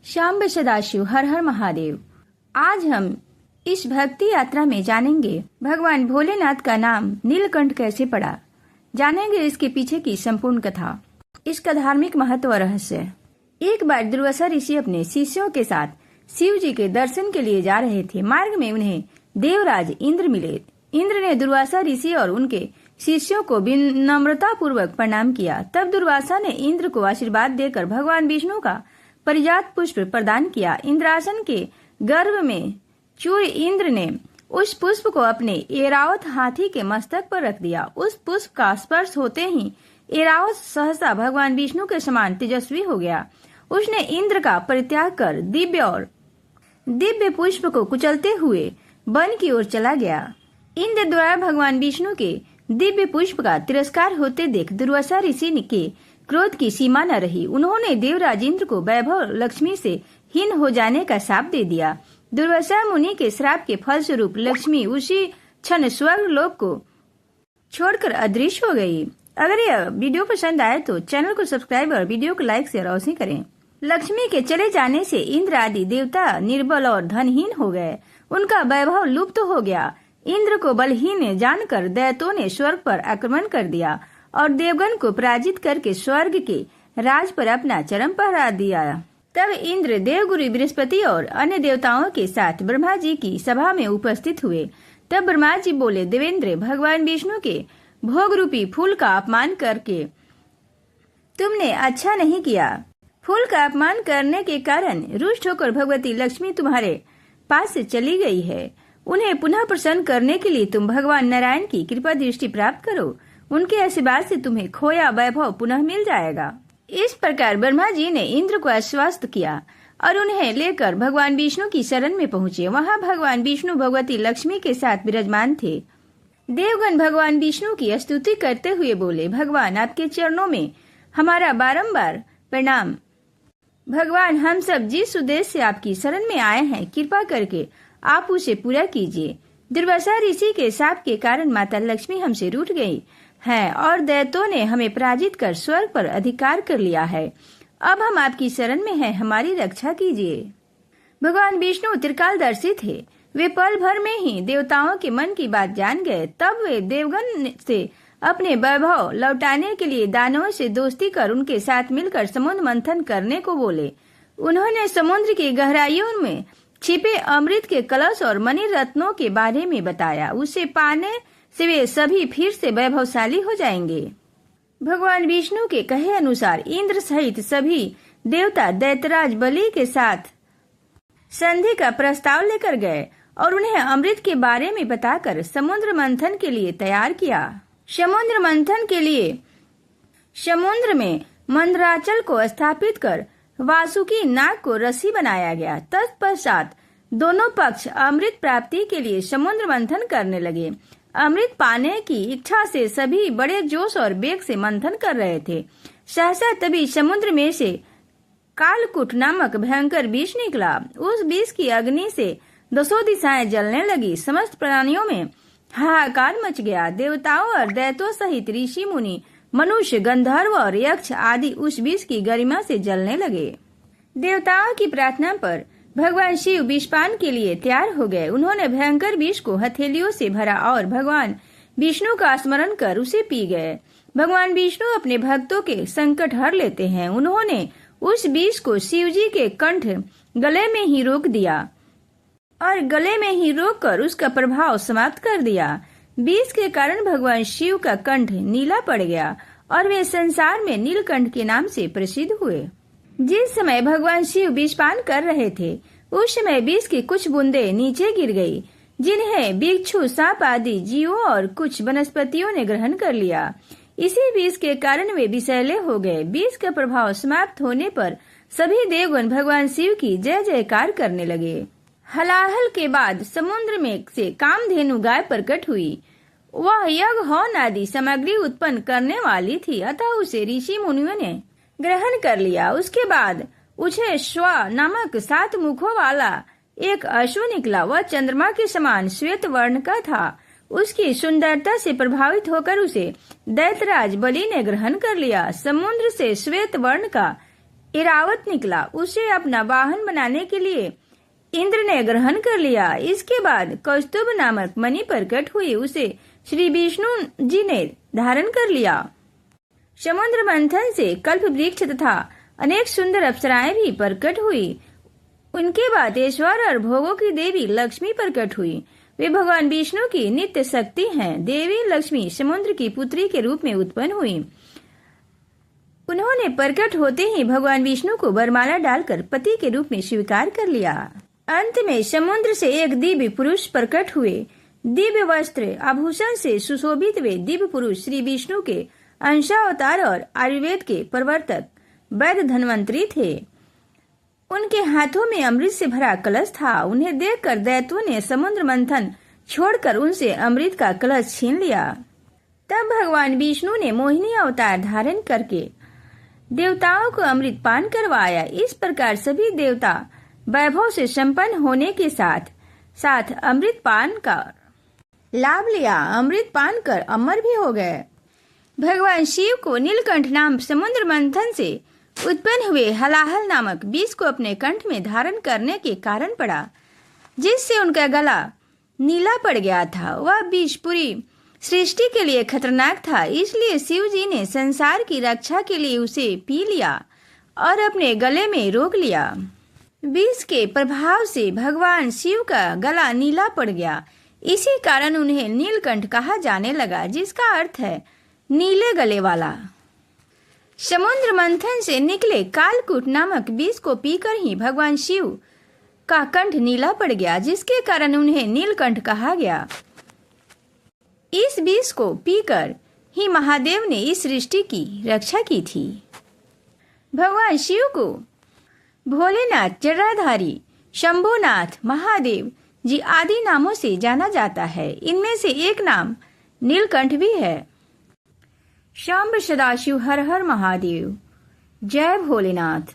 श्याम सदाशिव हर हर महादेव। आज हम इस भक्ति यात्रा में जानेंगे भगवान भोलेनाथ का नाम नीलकंठ कैसे पड़ा। जानेंगे इसके पीछे की संपूर्ण कथा, इसका धार्मिक महत्व और रहस्य। एक बार दुर्वासा ऋषि अपने शिष्यों के साथ शिव जी के दर्शन के लिए जा रहे थे। मार्ग में उन्हें देवराज इंद्र मिले। इंद्र ने दुर्वासा ऋषि और उनके शिष्यों को विनम्रता पूर्वक प्रणाम किया। तब दुर्वासा ने इंद्र को आशीर्वाद देकर भगवान विष्णु का परिजात पुष्प प्रदान किया। इंद्रासन के गर्भ में चूर इंद्र ने उस पुष्प को अपने एरावत हाथी के मस्तक पर रख दिया। उस पुष्प का स्पर्श होते ही एरावत सहसा भगवान विष्णु के समान तेजस्वी हो गया। उसने इंद्र का परित्याग कर दिव्य पुष्प को कुचलते हुए वन की ओर चला गया। इंद्र द्वारा भगवान विष्णु के दिव्य पुष्प का तिरस्कार होते देख दुर्वासा ऋषि के क्रोध की सीमा न रही। उन्होंने देवराज इंद्र को वैभव लक्ष्मी से हीन हो जाने का शाप दे दिया। दुर्वासा मुनि के श्राप के फलस्वरूप लक्ष्मी उसी क्षण स्वर्ग लोक को छोड़कर अदृश्य हो गई। अगर यह वीडियो पसंद आए तो चैनल को सब्सक्राइब और वीडियो को लाइक शेयर अवश्य करें। लक्ष्मी के चले जाने से इंद्र आदि देवता निर्बल और धनहीन हो गए। उनका वैभव लुप्त हो गया। इंद्र को बलहीन जानकर दैत्यों ने स्वर्ग पर आक्रमण कर दिया और देवगण को पराजित करके स्वर्ग के राज पर अपना चरम पहरा दिया। तब इंद्र देवगुरु बृहस्पति और अन्य देवताओं के साथ ब्रह्मा जी की सभा में उपस्थित हुए। तब ब्रह्मा जी बोले, देवेंद्र, भगवान विष्णु के भोग रूपी फूल का अपमान करके तुमने अच्छा नहीं किया। फूल का अपमान करने के कारण रुष्ट होकर भगवती लक्ष्मी तुम्हारे पास से चली गई है। उन्हें पुनः प्रसन्न करने के लिए तुम भगवान नारायण की कृपा दृष्टि प्राप्त करो। उनके आशीर्वाद से तुम्हें खोया वैभव पुनः मिल जाएगा। इस प्रकार ब्रह्मा जी ने इंद्र को आश्वस्त किया और उन्हें लेकर भगवान विष्णु की शरण में पहुँचे। वहाँ भगवान विष्णु भगवती लक्ष्मी के साथ विराजमान थे। देवगण भगवान विष्णु की स्तुति करते हुए बोले, भगवान, आपके चरणों में हमारा बारंबार प्रणाम। भगवान, हम सब जिस उद्देश्य से आपकी शरण में आए हैं, कृपा करके आप उसे पूरा कीजिए। दुर्वासा ऋषि के शाप के कारण माता लक्ष्मी हमसे रूठ गई है और दैत्यों ने हमें पराजित कर स्वर्ग पर अधिकार कर लिया है। अब हम आपकी शरण में हैं, हमारी रक्षा कीजिए। भगवान विष्णु त्रिकालदर्शी थे। वे पल भर में ही देवताओं के मन की बात जान गए। तब वे देवगण से अपने वैभव लौटाने के लिए दानवों से दोस्ती कर उनके साथ मिलकर समुद्र मंथन करने को बोले। उन्होंने समुद्र की गहराइयों में छिपे अमृत के कलश और मणि रत्नों के बारे में बताया। उसे पाने से वे सभी फिर से वैभवशाली हो जाएंगे। भगवान विष्णु के कहे अनुसार इंद्र सहित सभी देवता दैत्यराज बलि के साथ संधि का प्रस्ताव लेकर गए और उन्हें अमृत के बारे में बताकर समुद्र मंथन के लिए तैयार किया। समुद्र मंथन के लिए समुद्र में मंदराचल को स्थापित कर वासुकी नाग को रस्सी बनाया गया। तत्पश्चात दोनों पक्ष अमृत प्राप्ति के लिए समुद्र मंथन करने लगे। अमृत पाने की इच्छा से सभी बड़े जोश और वेग से मंथन कर रहे थे। सहसा तभी समुद्र में से कालकूट नामक भयंकर विष निकला। उस विष की अग्नि से दसों दिशाएं जलने लगी। समस्त प्राणियों में हाहाकार मच गया। देवताओं और दैत्यों सहित ऋषि मुनि, मनुष्य, गंधर्व और यक्ष आदि उस विष की गरिमा से जलने लगे। देवताओं की प्रार्थना पर भगवान शिव विषपान के लिए तैयार हो गए। उन्होंने भयंकर विष को हथेलियों से भरा और भगवान विष्णु का स्मरण कर उसे पी गए। भगवान विष्णु अपने भक्तों के संकट हर लेते हैं। उन्होंने उस विष को शिव जी के कंठ गले में ही रोक दिया और गले में ही रोककर उसका प्रभाव समाप्त कर दिया। विष के कारण भगवान शिव का कंठ नीला पड़ गया और वे संसार में नीलकंठ के नाम से प्रसिद्ध हुए। जिस समय भगवान शिव विषपान कर रहे थे, उस समय विष की कुछ बूंदें नीचे गिर गई, जिन्हें बिच्छू, सांप आदि जीवों और कुछ वनस्पतियों ने ग्रहण कर लिया। इसी विष के कारण वे विषैले हो गए। विष का प्रभाव समाप्त होने पर सभी देवगण भगवान शिव की जय जयकार करने लगे। हलाहल के बाद समुद्र में से कामधेनु गाय प्रकट हुई। वह यज्ञ हवन आदि सामग्री उत्पन्न करने वाली थी, अतः उसे ऋषि मुनियों ने ग्रहण कर लिया। उसके बाद उसे स्व नामक 7 मुखों वाला एक अश्व निकला। वह चंद्रमा के समान श्वेत वर्ण का था। उसकी सुंदरता से प्रभावित होकर उसे दैत्यराज बलि ने ग्रहण कर लिया। समुद्र से श्वेत वर्ण का इरावत निकला। उसे अपना वाहन बनाने के लिए इंद्र ने ग्रहण कर लिया। इसके बाद कौस्तुभ नामक मणि प्रकट हुई, उसे श्री विष्णु जी ने धारण कर लिया। समुद्र मंथन से कल्प वृक्ष तथा अनेक सुंदर अप्सराएं भी प्रकट हुई। उनके बाद ऐश्वर्य और भोगों की देवी लक्ष्मी प्रकट हुई। वे भगवान विष्णु की नित्य शक्ति हैं। देवी लक्ष्मी समुद्र की पुत्री के रूप में उत्पन्न हुई। उन्होंने प्रकट होते ही भगवान विष्णु को वरमाला डालकर पति के रूप में स्वीकार कर लिया। अंत में समुद्र से एक दिव्य पुरुष प्रकट हुए। दिव्य वस्त्र आभूषण से सुशोभित वे दिव्य पुरुष श्री विष्णु के अंशावतार और आयुर्वेद के प्रवर्तक वैद्य धन्वंतरी थे। उनके हाथों में अमृत से भरा कलश था। उन्हें देखकर दैत्यों ने समुद्र मंथन छोड़कर उनसे अमृत का कलश छीन लिया। तब भगवान विष्णु ने मोहिनी अवतार धारण करके देवताओं को अमृत पान करवाया। इस प्रकार सभी देवता वैभव से संपन्न होने के साथ साथ अमृत पान का लाभ लिया। अमृत पान कर अमर भी हो गए। भगवान शिव को नीलकंठ नाम समुद्र मंथन से उत्पन्न हुए हलाहल नामक विष को अपने कंठ में धारण करने के कारण पड़ा, जिससे उनका गला नीला पड़ गया था। वह विष पूरी सृष्टि के लिए खतरनाक था, इसलिए शिव जी ने संसार की रक्षा के लिए उसे पी लिया और अपने गले में रोक लिया। विष के प्रभाव से भगवान शिव का गला नीला पड़ गया। इसी कारण उन्हें नीलकंठ कहा जाने लगा, जिसका अर्थ है नीले गले वाला। समुद्र मंथन से निकले कालकूट नामक विष को पीकर ही भगवान शिव का कंठ नीला पड़ गया, जिसके कारण उन्हें नीलकंठ कहा गया। इस विष को पीकर ही महादेव ने इस सृष्टि की रक्षा की थी। भगवान शिव को भोलेनाथ, जटाधारी, शंभुनाथ, महादेव जी आदि नामों से जाना जाता है। इनमें से एक नाम नीलकंठ भी है। शंभ सदाशिव हर हर महादेव। जय भोलेनाथ।